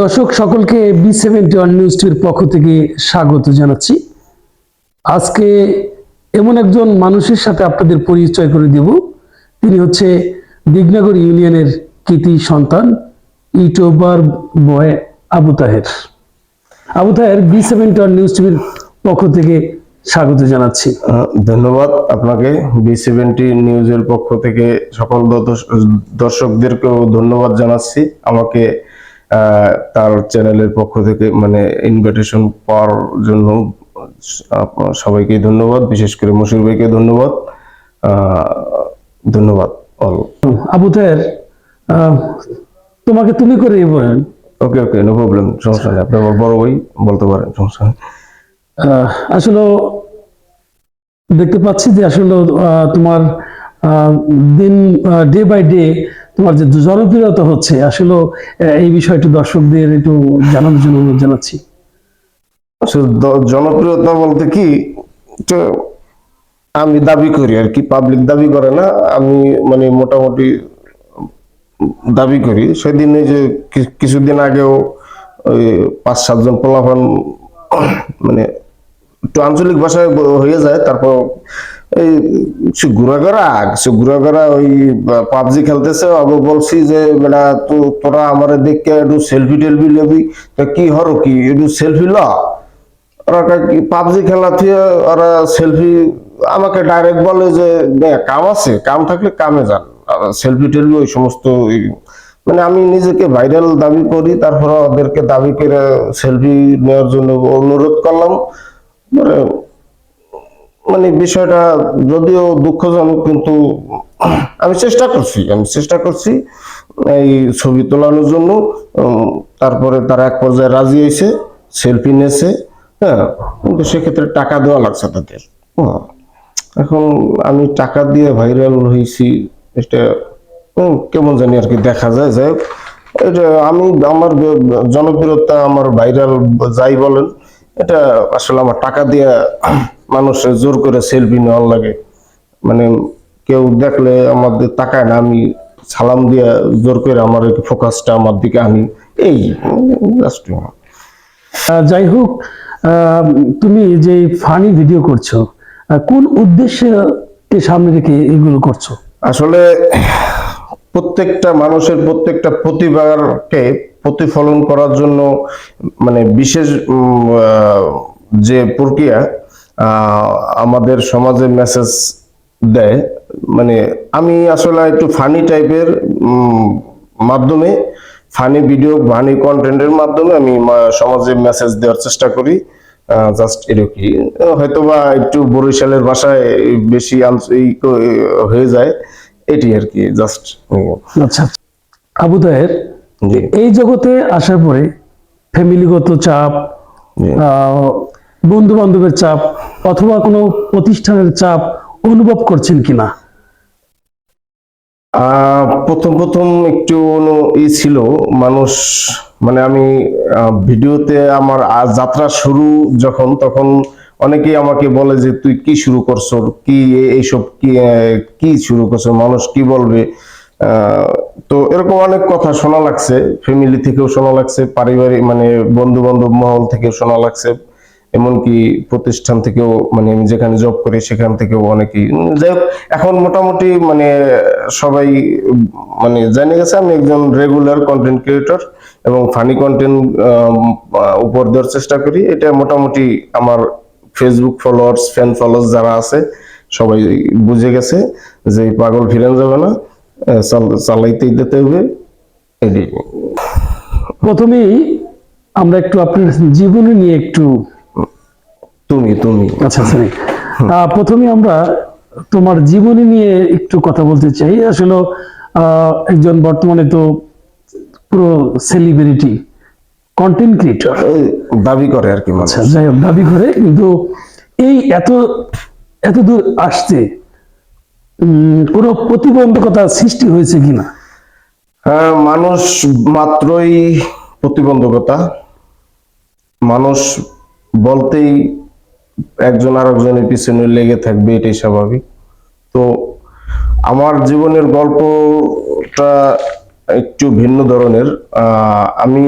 দর্শক সকলকে B71 news টিভির পক্ষ থেকে স্বাগত জানাচ্ছি। আজকে এমন একজন মানুষের সাথে আপনাদের পরিচয় করে দেব। তিনি হচ্ছে দিগনগর ইউনিয়নের কৃতি সন্তান ইউটিউবার বয় আবু তাহের। আবু তাহের B71 নিউজ টিভির পক্ষ থেকে স্বাগত জানাচ্ছি। ধন্যবাদ আপনাকে। B70 নিউজের পক্ষ থেকে সকল দর্শকদেরকেও ধন্যবাদ জানাচ্ছি আমাকে তার চ্যানেলের পক্ষ থেকে ইনভিটেশন পাওয়ার জন্য। সবাইকে ধন্যবাদ, বিশেষ করে মশির ভাইকে ধন্যবাদ। ধন্যবাদ অল। আবু তাহের, তোমাকে তুমি করে বলেন। ওকে ওকে, নো প্রবলেম, সমস্যা নেই। আপনি আমার বড় ভাই, বলতে পারেন, সমস্যা নেই। আসলে দেখতে পাচ্ছি যে আসলে তোমার দিন ডে বাই ডে তোমার যে জনপ্রিয়তা হচ্ছে, আসলে এই বিষয়টি দর্শকদের একটু জানানোর জন্য অনুরোধ জানাচ্ছি। আসলে জনপ্রিয়তা বলতে কি, আমি দাবি করি আর কি, পাবলিক দাবি করে না। আমি মোটামুটি দাবি করি। সেদিন এই যে কিছুদিন আগেও ওই 5-7 জন পোলাপান একটু আঞ্চলিক ভাষায় হয়ে যায়, তারপর এই ঘুরাঘরা ওই পাবজি খেলতেছে। আগে বলছি যে বেটা তোরা আমার দেখে একটু সেলফি টেলফি লেবি, কি হরো কি একটু সেলফি ল। ওরা পাবজি খেলা থেকে ওরা সেলফি আমাকে ডাইরেক্ট বলে যে কাম আছে, কাম থাকলে কামে যান, সেলফি টেলফি ওই সমস্ত। আমি নিজেকে ভাইরাল দাবি করি, তারপর ওদেরকে দাবি করে সেলফি নেওয়ার জন্য অনুরোধ করলাম। বিষয়টা যদিও দুঃখজনক, কিন্তু আমি চেষ্টা করছি এই ছবি তোলানোর জন্য। তারপরে তারা এক পর্যায়ে রাজি হয়েছে, সেলফি নেছে। হ্যাঁ, কিন্তু সেক্ষেত্রে টাকা দেওয়া লাগছে তাদের। এখন আমি টাকা দিয়ে ভাইরাল হয়েছি, এটা কেমন জানি আর কি দেখা যায়। যাই হোক, এটা আমি আমার জনপ্রিয়তা, আমার ভাইরাল যাই বলেন, এটা আসলে আমার টাকা দিয়ে মানুষের জোর করে সেলফি নেওয়ার লাগে। কেউ দেখলে আমাদের তাকায় না, আমি সালাম দিয়ে জোর করে আমার ফোকাসটা আমার দিকে আনি, এই জাস্ট। যাই হোক, তুমি যে ফানি ভিডিও করছো, কোন উদ্দেশ্যে সামনে রেখে এগুলো করছো? আসলে প্রত্যেকটা মানুষের প্রত্যেকটা প্রতিভাকে প্রতিফলন করার জন্য বিশেষ যে প্রক্রিয়া আমাদের সমাজে মেসেজ দেয়। আমি আসলে একটু ফানি টাইপের মাধ্যমে, ফানি ভিডিও, ফানি কন্টেন্টের মাধ্যমে আমি সমাজে মেসেজ দেওয়ার চেষ্টা করি। জাস্ট এরকমই, হয়তোবা একটু বরিশালের ভাষায় বেশি হয়ে যায়, এটি আর কি, জাস্ট। আচ্ছা, আবু তাহের, এই জগতে আসার পরে ফ্যামিলিগত চাপ, বন্ধু বান্ধবের চাপ অথবা কোনো প্রতিষ্ঠানের চাপ অনুভব করছেন কিনা? প্রথম একটু ছিল মানুষ, আমি ভিডিওতে আমার যাত্রা শুরু যখন, তখন অনেকেই আমাকে বলে যে তুই কি শুরু করছো, কি এইসব কি শুরু করছো, মানুষ কি বলবে। তো এরকম অনেক কথা শোনা লাগছে, ফ্যামিলি থেকেও শোনা লাগছে, পারিবারিক বন্ধু বান্ধব মহল থেকেও শোনা লাগছে, এমনকি প্রতিষ্ঠান থেকেও, আমি যেখানে জব করি সেখান থেকেও অনেকেই। যাই হোক, এখন মোটামুটি সবাই জেনে গেছে আমি একজন রেগুলার কন্টেন্ট ক্রিয়েটর এবং ফানি কন্টেন্ট উপর দেওয়ার চেষ্টা করি। এটা মোটামুটি আমার ফেসবুক ফলোয়ার্স, ফ্যান ফলোয়ার্স যারা আছে সবাই বুঝে গেছে যে পাগল ফিরেন যাবে না, চালাইতেই দিতে হবে। প্রথমেই আমরা একটু আপনার জীবনী নিয়ে একটু আচ্ছা, প্রথমে আমরা তোমার জীবনী নিয়ে একটু কথা বলতে চাই। আসলে একজন বর্তমানে তো পুরো সেলিব্রিটি কন্টেন্ট ক্রিয়েটর দাবি করে আর কি। আচ্ছা, যাই হোক, দাবি করে, কিন্তু এই এত দূর আসতে কোনো প্রতিবন্ধকতা সৃষ্টি হয়েছে কিনা? মানুষ মাত্রই প্রতিবন্ধকতা, মানুষ বলতেই একজন আরেকজনের পিছনে লেগে থাকবে, এটাই স্বাভাবিক। তো আমার জীবনের গল্পটা একটু ভিন্ন ধরনের। আমি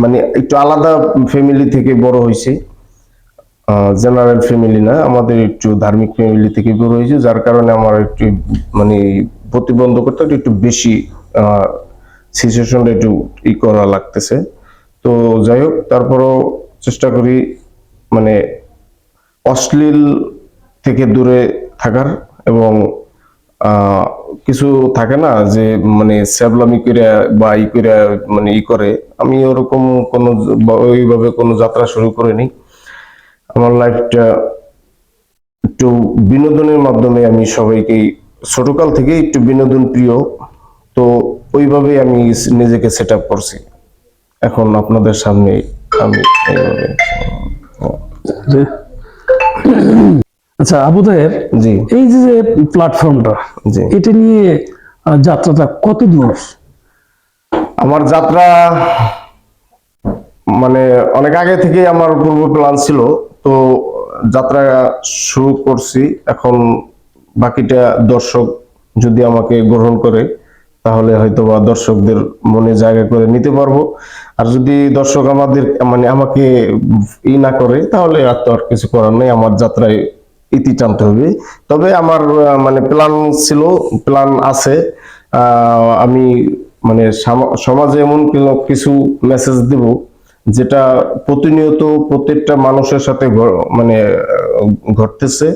মানে একটু আলাদা ফ্যামিলি থেকে বড় হয়েছি, জেনারেল ফ্যামিলি না, আমাদের একটু ধার্মিক ফ্যামিলি থেকে বড় হয়েছে, যার কারণে আমার একটু মানে প্রতিবন্ধকতা একটু বেশি, সিচুয়েশনটা একটু করা লাগতেছে। তো যাই হোক, তারপরও চেষ্টা করি মানে অশ্লীল থেকে দূরে থাকার, এবং আহ, কিছু থাকে না যে মানে স্যাবলামি করে বা করে মানে করে, আমি ওরকম কোনো ওইভাবে কোনো যাত্রা শুরু করিনি। আমার লাইফটা একটু বিনোদনের মাধ্যমে, আমি সবাইকে ছোটকাল থেকে একটু বিনোদন প্রিয়, তো ওইভাবেই আমি নিজেকে সেট আপ করছি। এখন আপনাদের সামনে আমি এইভাবে। যে আচ্ছা আবু তাহের, জি এই যে যে প্ল্যাটফর্মটা, জি এটা নিয়ে যাত্রাটা কত দূর? আমার যাত্রা মানে অনেক আগে থেকে আমার পূর্ব প্ল্যান ছিল, তো যাত্রা শুরু করছি। এখন বাকিটা দর্শক যদি আমাকে গ্রহণ করে, তাহলে হয়তোবা দর্শকদের মনে জায়গা করে নিতে পারবো। আর যদি দর্শক আমাদের মানে আমাকে না করে, তাহলে আর তো আর কিছু করার নেই, আমার যাত্রায় ইতি টানতে হবে। তবে আমার মানে প্ল্যান ছিল, প্ল্যান আছে। আমি মানে সমাজে এমন কিছু মেসেজ দেব, যেটা প্রতিনিয়ত প্রত্যেকটা মানুষের সাথে মানে ঘটতেছে,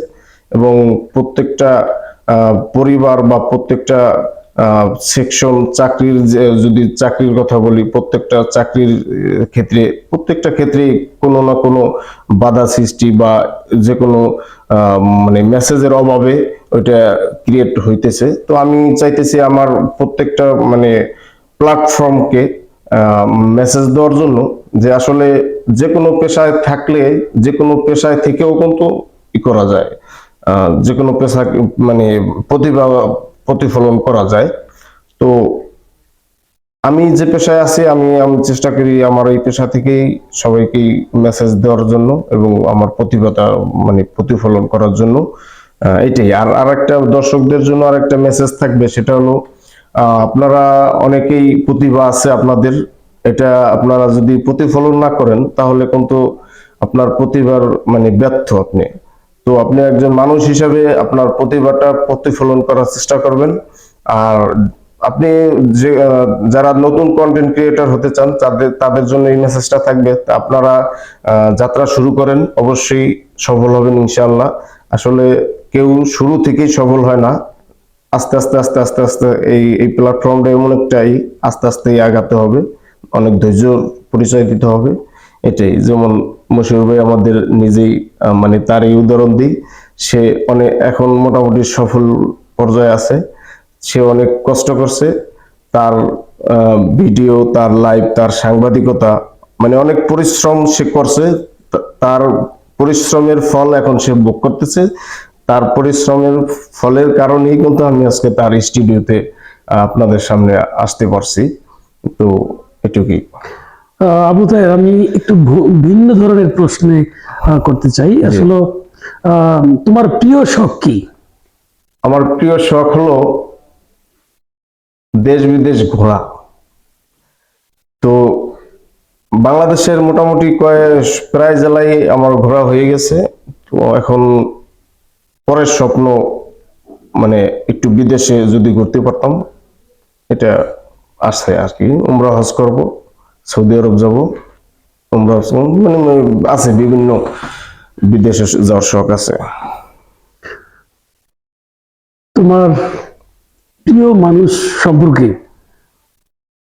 এবং প্রত্যেকটা পরিবার বা প্রত্যেকটা সেকশন, চাকরির যদি চাকরির কথা বলি, প্রত্যেকটা চাকরির ক্ষেত্রে, প্রত্যেকটা ক্ষেত্রে কোনো না কোনো বাধা সৃষ্টি বা যে কোনো মানে মেসেজের অভাবে ওইটা ক্রিয়েট হইতেছে। তো আমি চাইতেছি আমার প্রত্যেকটা মানে প্ল্যাটফর্মকে মেসেজ দেওয়ার জন্য, যে আসলে যে কোনো পেশায় থাকলে, যে কোনো পেশায় থেকেও কিন্তু করা যায়, যে কোনো পেশা মানে প্রতিভা প্রতিফলন করা যায়। তো আমি যে পেশায় আছি, আমি চেষ্টা করি আমার এই পেশা থেকেই সবাইকেই মেসেজ দেওয়ার জন্য, এবং আমার প্রতিভাটা মানে প্রতিফলন করার জন্য। এটাই। আর আরেকটা দর্শকদের জন্য আরেকটা মেসেজ থাকবে, সেটা হলো আপনারা অনেকেই প্রতিভা আছে আপনাদের, এটা আপনারা যদি প্রতিফলন না করেন, তাহলে কিন্তু আপনার প্রতিভার মানে ব্যর্থ আপনি। তো আপনি একজন মানুষ হিসাবে আপনার প্রতিভাটা প্রতিফলন করার চেষ্টা করবেন। আর আপনি যে যারা নতুন কন্টেন্ট ক্রিয়েটর হতে চান, তাদের তাদের জন্য এই মেসেজটা থাকবে, আপনারা যাত্রা শুরু করেন, অবশ্যই সফল হবেন ইনশাআল্লাহ। আসলে কেউ শুরু থেকেই সফল হয় না, আস্তে আস্তে আস্তে আস্তে আস্তে এই প্ল্যাটফর্মটা এমন একটাই, আস্তে আস্তে আগাতে হবে, অনেক ধৈর্য পরিচয় দিতে হবে। এটাই। যেমন মশিউর ভাই আমাদের নিজেই মানে তার এই উদাহরণ দিই, সে অনেক এখন মোটামুটি সফল পর্যায়ে আছে। সে অনেক কষ্ট করছে, তার ভিডিও, তার লাইভ, তার সাংবাদিকতা, মানে অনেক পরিশ্রম সে করছে। তার পরিশ্রমের ফল এখন সে ভোগ করতেছে। তার পরিশ্রমের ফলের কারণেই কিন্তু আমি আজকে তার স্টুডিওতে আপনাদের সামনে আসতে পারছি। তো এটুকুই। আবু তাহের, আমি একটু ভিন্ন ধরনের প্রশ্নে করতে চাই। আসলে তোমার প্রিয় শখ কি? আমার প্রিয় শখ হলো দেশ বিদেশ ঘোরা। তো বাংলাদেশের মোটামুটি প্রায় জেলায় আমার ঘোরা হয়ে গেছে। তো এখন পরের স্বপ্ন মানে একটু বিদেশে যদি ঘুরতে পারতাম, এটা আছে আর কি। উমরা হজ করব, সৌদি আরব যাব, উমরা হজ মানে আছে, বিভিন্ন বিদেশে যাওয়ার শখ আছে। তোমার প্রিয় মানুষ সম্পর্কে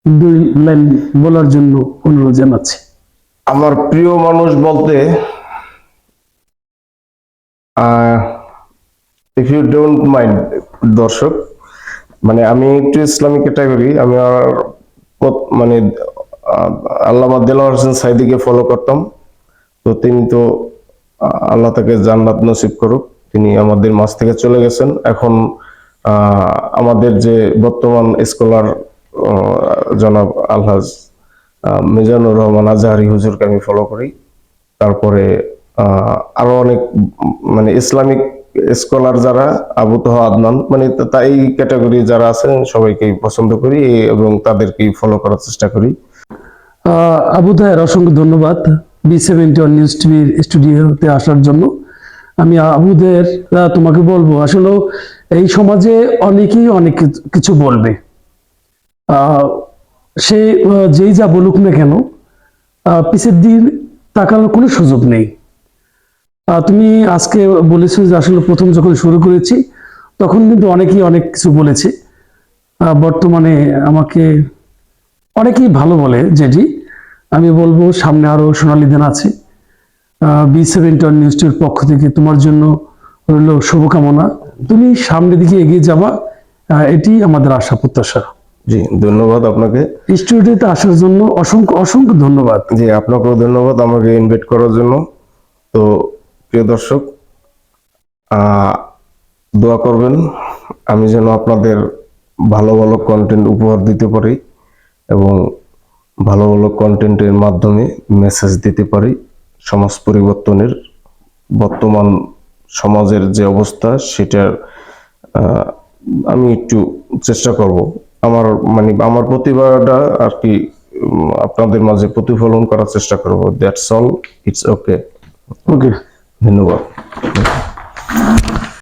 2 লাইন বলার জন্য অনুরোধ জানাচ্ছি। আমার প্রিয় মানুষ বলতে, ইফ ইউ ডোন্ট মাইন্ড দর্শক, মানে আমি একটু ইসলামিক ক্যাটাগরি, আমি আর মানে আল্লামা দেলোয়ার হোসেন সাইদিকে ফলো করতাম। তো তিনি তো আল্লাহ তাকে জান্নাত নসিব করুক, তিনি আমাদের মাঝ থেকে চলে গেছেন। এখন আমাদের যে বর্তমান স্কলার জনাব আলহাজ মিজানুর রহমান আজহারি হুজুরকে আমি ফলো করি। তারপরে আরো অনেক মানে ইসলামিক স্কলার যারা, আবু তোহা আদনান, মানে এই ক্যাটাগরি যারা আছেন সবাইকেই পছন্দ করি এবং তাদেরকেই ফলো করার চেষ্টা করি। আবু তাহের অসংখ্য ধন্যবাদ B71 নিউজ টিভির স্টুডিওতে আসার জন্য। আমি আবুদের তোমাকে বলবো, আসলে এই সমাজে অনেকেই অনেক কিছু বলবে, সে যেই যা বলুক না কেন, পিছের দিন তাকানোর কোনো সুযোগ নেই। তুমি আজকে বলেছো যে আসলে প্রথম যখন শুরু করেছি তখন কিন্তু অনেকেই অনেক কিছু বলেছে। বর্তমানে আমাকে অনেকেই ভালো বলে, যেটি আমি বলবো সামনে আরো সোনালী দিন আছে। B71 নিউজ টিভির পক্ষ থেকে তোমার জন্য রইল শুভকামনা, তুমি সামনের দিকে এগিয়ে যাবা, এটি আমাদের আশা প্রত্যাশা। জি, ধন্যবাদ আপনাকে। স্টুডিওতে আসার জন্য অসংখ্য অসংখ্য ধন্যবাদ। জি, আপনাকেও ধন্যবাদ আমাকে ইনভাইট করার জন্য। তো প্রিয় দর্শক, দোয়া করবেন আমি যেন আপনাদের ভালো ভালো কন্টেন্ট উপহার দিতে পারি এবং ভালো ভালো কন্টেন্টের মাধ্যমে মেসেজ দিতে পারি সমাজ পরিবর্তনের। বর্তমান সমাজের যে অবস্থা সেটার আমি একটু চেষ্টা করব, আমার প্রতিভাটা আর কি আপনাদের মাঝে প্রতিফলন করার চেষ্টা করব। That's all, it's okay. Okay, ধন্যবাদ।